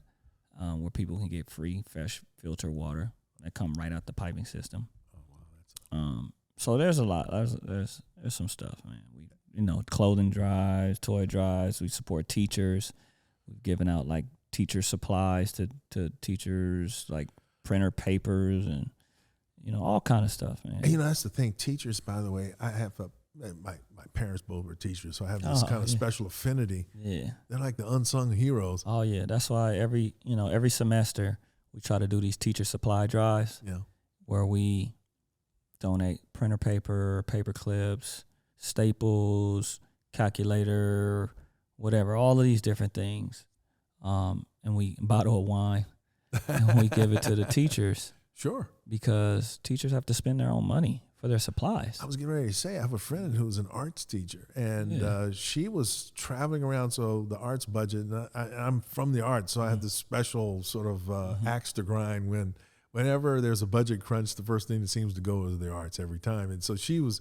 where people can get free, fresh filter water that come right out the piping system. Oh wow, so there's a lot. There's some stuff, man. We clothing drives, toy drives. We support teachers. We've given out like teacher supplies to teachers, like printer papers and all kind of stuff, man. And, that's the thing. Teachers, by the way, I have my parents both were teachers, so I have this kind of special affinity. Yeah, they're like the unsung heroes. Oh yeah, that's why every semester we try to do these teacher supply drives. Yeah, where we donate printer paper, paper clips, staples, calculator, whatever, all of these different things, and we bottle of wine and we give it to the teachers. Sure. Because teachers have to spend their own money for their supplies. I was getting ready to say, I have a friend who's an arts teacher, and she was traveling around, so the arts budget, and I'm from the arts, so I have this special sort of axe to grind whenever there's a budget crunch, the first thing that seems to go is the arts every time. And so she was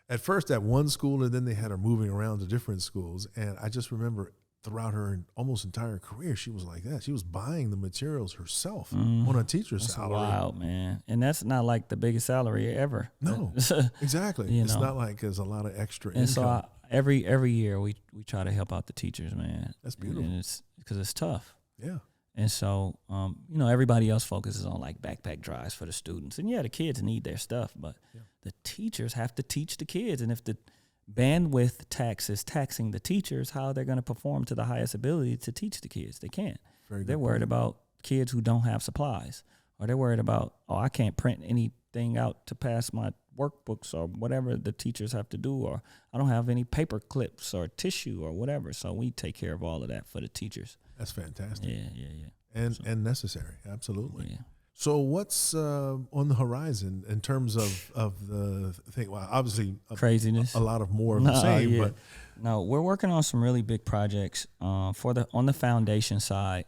at first at one school, and then they had her moving around to different schools, and I just remember throughout her almost entire career, she was like that. She was buying the materials herself on a teacher's salary. Wow, man. And that's not like the biggest salary ever. No, exactly. It's not like there's a lot of extra income. And so every year we try to help out the teachers, man. That's beautiful. And it's because it's tough. Yeah. And so, everybody else focuses on like backpack drives for the students. And the kids need their stuff, but the teachers have to teach the kids. And if the bandwidth tax is taxing the teachers, how they're going to perform to the highest ability to teach the kids? They can't. They're worried about kids who don't have supplies, or they're worried about, I can't print anything out to pass my workbooks or whatever the teachers have to do, or I don't have any paper clips or tissue or whatever. So we take care of all of that for the teachers. That's fantastic. Yeah. And necessary. Absolutely. Yeah. So what's on the horizon in terms of the thing? Well, obviously craziness, a lot of more of the same. But no, we're working on some really big projects on the foundation side.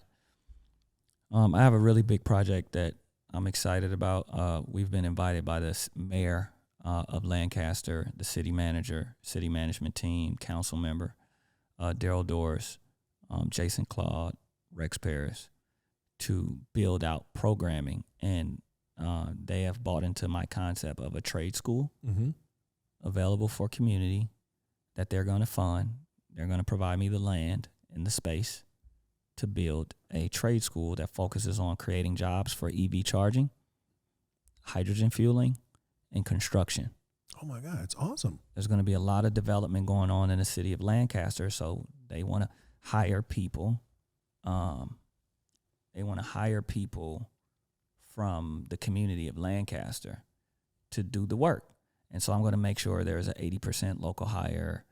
I have a really big project that I'm excited about. We've been invited by the mayor of Lancaster, the city manager, city management team, council member, Daryl Doris, Jason Claude, Rex Paris, to build out programming, and they have bought into my concept of a trade school available for community that they're going to fund. They're going to provide me the land and the space to build a trade school that focuses on creating jobs for EV charging, hydrogen fueling, and construction. Oh my God, it's awesome. There's going to be a lot of development going on in the city of Lancaster, so they want to hire people. They want to hire people from the community of Lancaster to do the work. And so I'm going to make sure there's an 80% local hire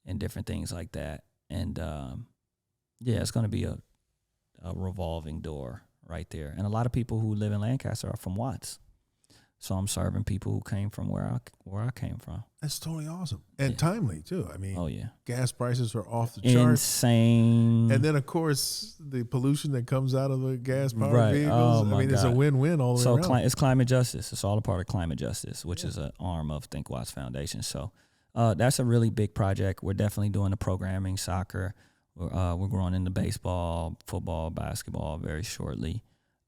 and different things like that. And it's going to be a revolving door right there. And a lot of people who live in Lancaster are from Watts. So I'm serving people who came from where I came from. That's totally awesome. And timely, too. I mean, gas prices are off the charts. Insane. And then, of course, the pollution that comes out of the gas-powered vehicles. It's a win-win all the way around. So it's climate justice. It's all a part of climate justice, which is an arm of Think Watts Foundation. So that's a really big project. We're definitely doing the programming, soccer. We're growing into baseball, football, basketball very shortly.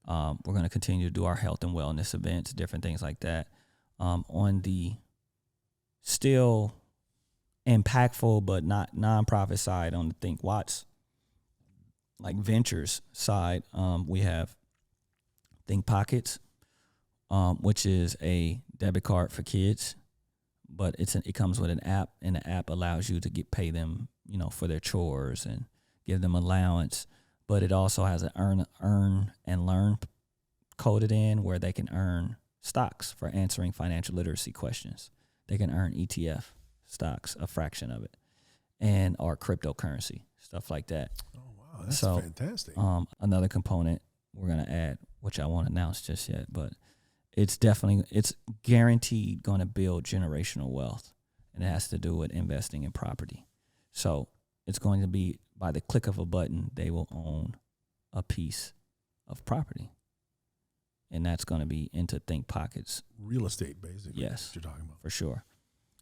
We're going to continue to do our health and wellness events, different things like that. On the still impactful but not nonprofit side, on the Think Watts like ventures side, we have Think Pockets, which is a debit card for kids, but it comes with an app, and the app allows you to pay them, for their chores and give them allowance. But it also has an earn and learn coded in where they can earn stocks for answering financial literacy questions. They can earn ETF stocks, a fraction of it, and or cryptocurrency, stuff like that. Oh, wow. That's fantastic. Another component we're going to add, which I won't announce just yet, but it's guaranteed going to build generational wealth, and it has to do with investing in property. So it's going to be, by the click of a button, they will own a piece of property. And that's going to be into Think Pockets. Real estate, basically. Yes. What you're talking about. For sure.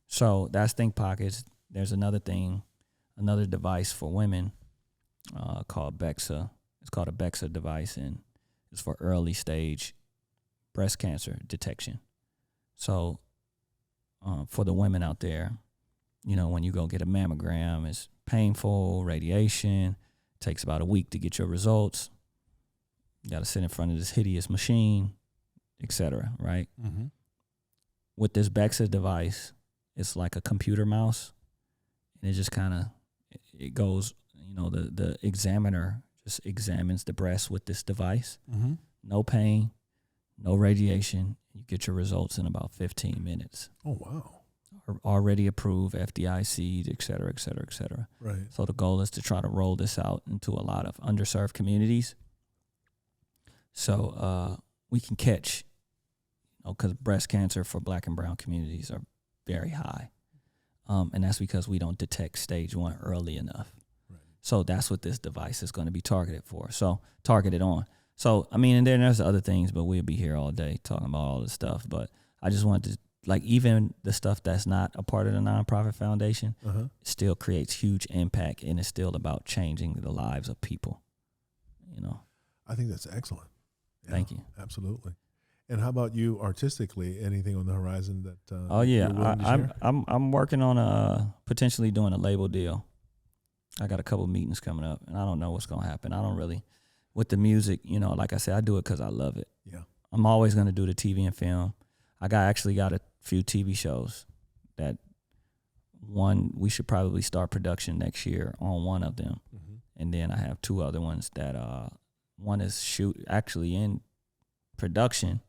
So that's Think Pockets. There's another device for women called BEXA. It's called a BEXA device, and it's for early stage breast cancer detection. So for the women out there, when you go get a mammogram, it's painful, radiation, takes about a week to get your results. You got to sit in front of this hideous machine, etc. Right? Mm-hmm. With this BEXA device, it's like a computer mouse, and it just kind of it goes. The examiner just examines the breast with this device. Mm-hmm. No pain, no radiation. You get your results in about 15 minutes. Oh wow! Already approved, FDIC, et cetera, et cetera, et cetera. Right. So the goal is to try to roll this out into a lot of underserved communities. So we can catch, because breast cancer for Black and brown communities are very high. And that's because we don't detect stage 1 early enough. Right. So that's what this device is going to be targeted on. So, and then there's other things, but we'll be here all day talking about all this stuff. But I just wanted to, even the stuff that's not a part of the nonprofit foundation still creates huge impact, and it's still about changing the lives of people, I think that's excellent. Yeah, thank you. Absolutely. And how about you artistically? Anything on the horizon that? I'm working on potentially doing a label deal. I got a couple meetings coming up, and I don't know what's gonna happen. I don't really, with the music, like I said, I do it because I love it. Yeah. I'm always gonna do the TV and film. I actually got a few TV shows that we should probably start production next year on one of them, and then I have 2 other ones that one is actually in production.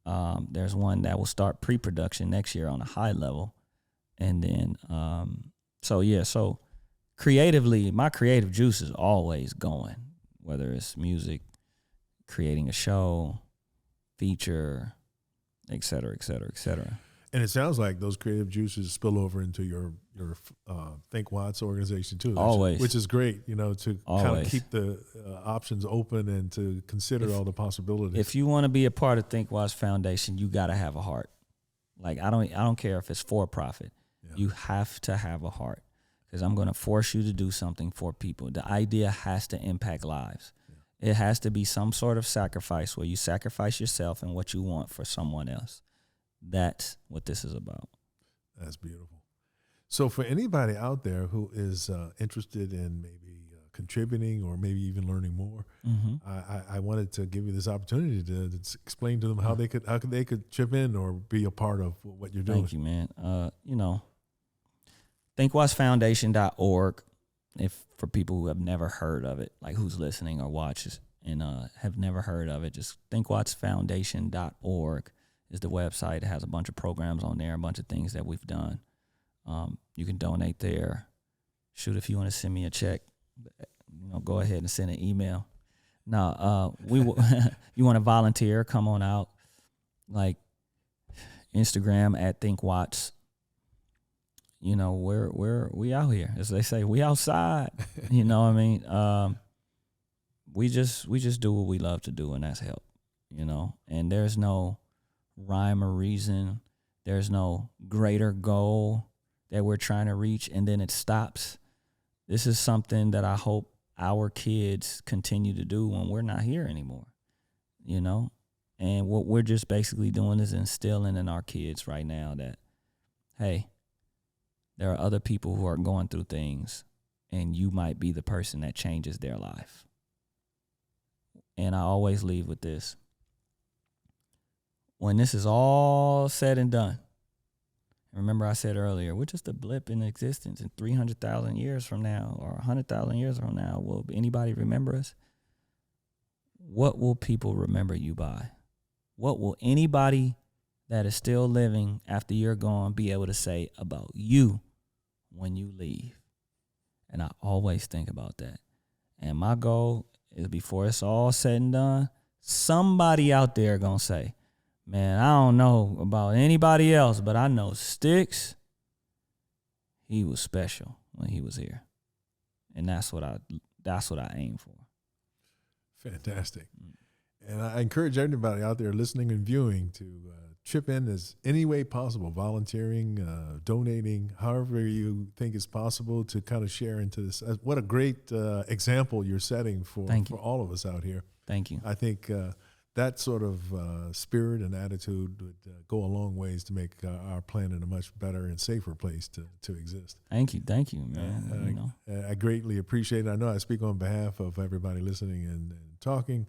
There's one that will start pre-production next year on a high level. And then, so creatively, my creative juice is always going, whether it's music, creating a show, feature, et cetera, et cetera, et cetera. And it sounds like those creative juices spill over into your Think Watts organization too. Always. Which is great, to kind of keep the options open and to consider all the possibilities. If you want to be a part of Think Watts Foundation, you got to have a heart. Like I don't care if it's for profit. Yeah. You have to have a heart, because I'm going to force you to do something for people. The idea has to impact lives. Yeah. It has to be some sort of sacrifice where you sacrifice yourself and what you want for someone else. That's what this is about. That's beautiful. So for anybody out there who is interested in maybe contributing or maybe even learning more, I wanted to give you this opportunity to explain to them how they could chip in or be a part of what you're doing. Thank you, man. thinkwatchfoundation.org. If for people who have never heard of it, like who's listening or watches and have never heard of it, just thinkwatchfoundation.org is the website. It has a bunch of programs on there, a bunch of things that we've done. You can donate there. Shoot, if you want to send me a check, go ahead and send an email. Now, you want to volunteer, come on out. Like Instagram at thinkwatch. We out here, as they say, we outside. You know what I mean? We just do what we love to do, and that's help. And there's no rhyme or reason. There's no greater goal that we're trying to reach, and then it stops. This is something that I hope our kids continue to do when we're not here anymore. And what we're just basically doing is instilling in our kids right now that, hey, there are other people who are going through things, and you might be the person that changes their life. And I always leave with this. When this is all said and done, remember I said earlier, we're just a blip in existence. In 300,000 years from now or 100,000 years from now, will anybody remember us? What will people remember you by? What will anybody that is still living after you're gone be able to say about you when you leave? And I always think about that. And my goal is, before it's all said and done, somebody out there gonna say, man, I don't know about anybody else, but I know Stix, he was special when he was here. And that's what I aim for. Fantastic. And I encourage everybody out there listening and viewing to chip in as any way possible, volunteering, donating, however you think is possible to kind of share into this. What a great example you're setting for all of us out here. Thank you. I think that sort of spirit and attitude would go a long ways to make our planet a much better and safer place to exist. Thank you, man. I greatly appreciate it. I know I speak on behalf of everybody listening and talking,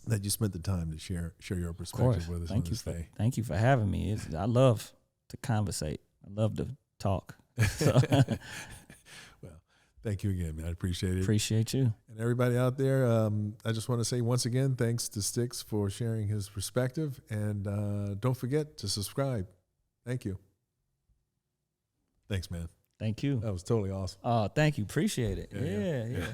that you spent the time to share your perspective with us on this day. Thank you for having me. I love to conversate. I love to talk. So. Well, thank you again, man. I appreciate it. Appreciate you. And everybody out there, I just want to say once again, thanks to Stix for sharing his perspective. And don't forget to subscribe. Thank you. Thanks, man. Thank you. That was totally awesome. Oh, thank you. Appreciate it. Yeah.